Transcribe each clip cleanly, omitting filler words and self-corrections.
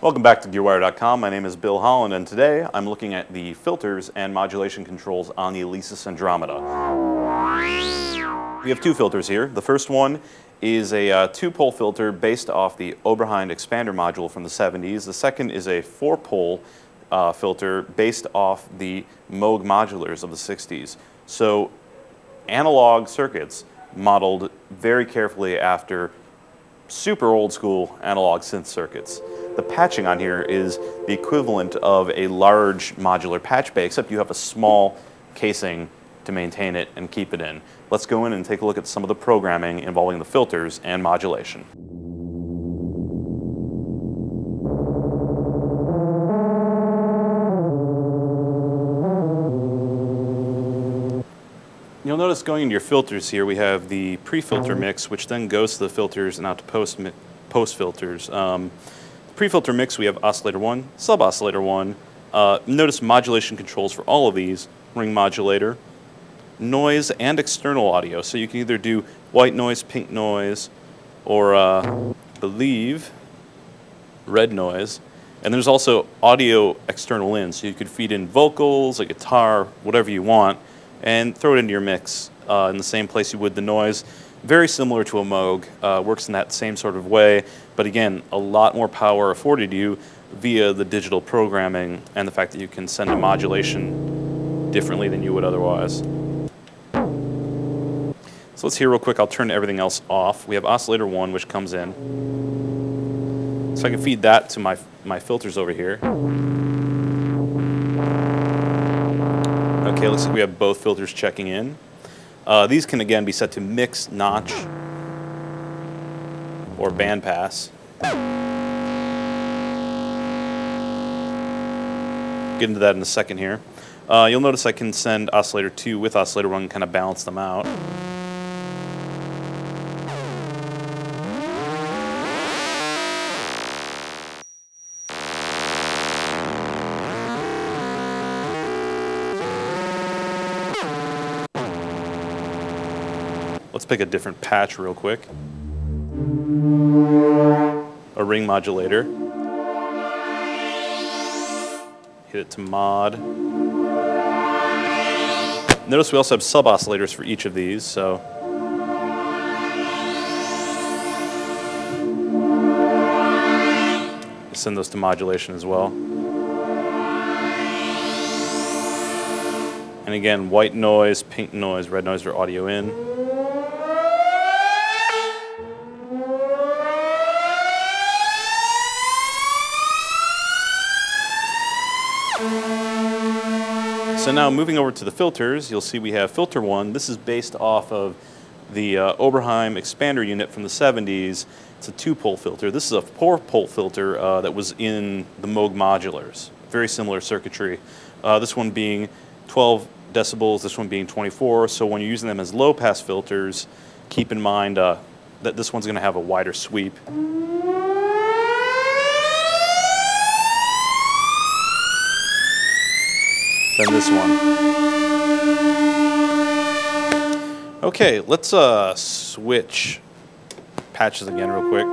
Welcome back to GearWire.com. My name is Bill Holland, and today I'm looking at the filters and modulation controls on the Alesis Andromeda. We have two filters here. The first one is a two-pole filter based off the Oberheim expander module from the 70s. The second is a four-pole filter based off the Moog modulars of the 60s. So analog circuits modeled very carefully after super old school analog synth circuits. The patching on here is the equivalent of a large modular patch bay, except you have a small casing to maintain it and keep it in. Let's go in and take a look at some of the programming involving the filters and modulation. You'll notice going into your filters here, we have the pre-filter mix, which then goes to the filters and out to post filters. Pre-filter mix, we have oscillator 1, sub-oscillator 1. Notice modulation controls for all of these, ring modulator, noise, and external audio. So you can either do white noise, pink noise, or I believe red noise. And there's also audio external in, so you could feed in vocals, a guitar, whatever you want, and throw it into your mix in the same place you would the noise. Very similar to a Moog, works in that same sort of way, but again, a lot more power afforded you via the digital programming and the fact that you can send a modulation differently than you would otherwise. So let's hear real quick, I'll turn everything else off. We have oscillator 1, which comes in. So I can feed that to my filters over here. Okay, looks like we have both filters checking in. These can again be set to mix, notch, or bandpass. Get into that in a second here. You'll notice I can send oscillator 2 with oscillator 1 and kind of balance them out. Let's pick a different patch real quick. A ring modulator. Hit it to mod. Notice we also have sub-oscillators for each of these, so send those to modulation as well. And again, white noise, pink noise, red noise are audio in. So now moving over to the filters, you'll see we have filter 1. This is based off of the Oberheim expander unit from the 70s. It's a two-pole filter. This is a four-pole filter that was in the Moog modulars. Very similar circuitry. This one being 12 decibels, this one being 24. So when you're using them as low-pass filters, keep in mind that this one's going to have a wider sweep. Than this one. Okay, let's switch patches again real quick.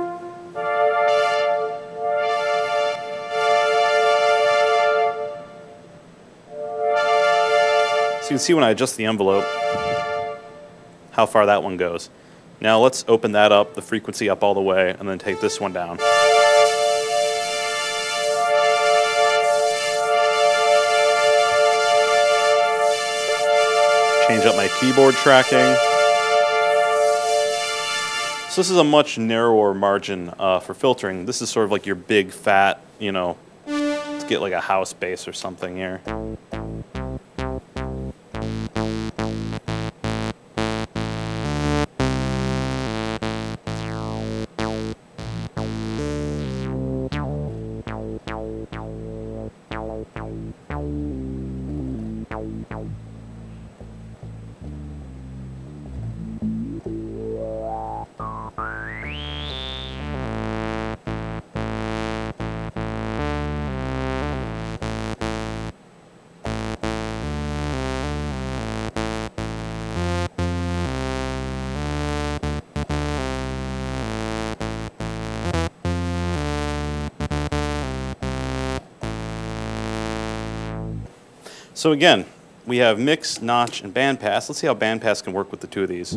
So you can see when I adjust the envelope how far that one goes. Now let's open that up, the frequency up all the way, and then take this one down. Change up my keyboard tracking. So this is a much narrower margin for filtering. This is sort of like your big fat, you know, let's get like a house bass or something here. So again, we have mix, notch, and bandpass. Let's see how bandpass can work with the two of these.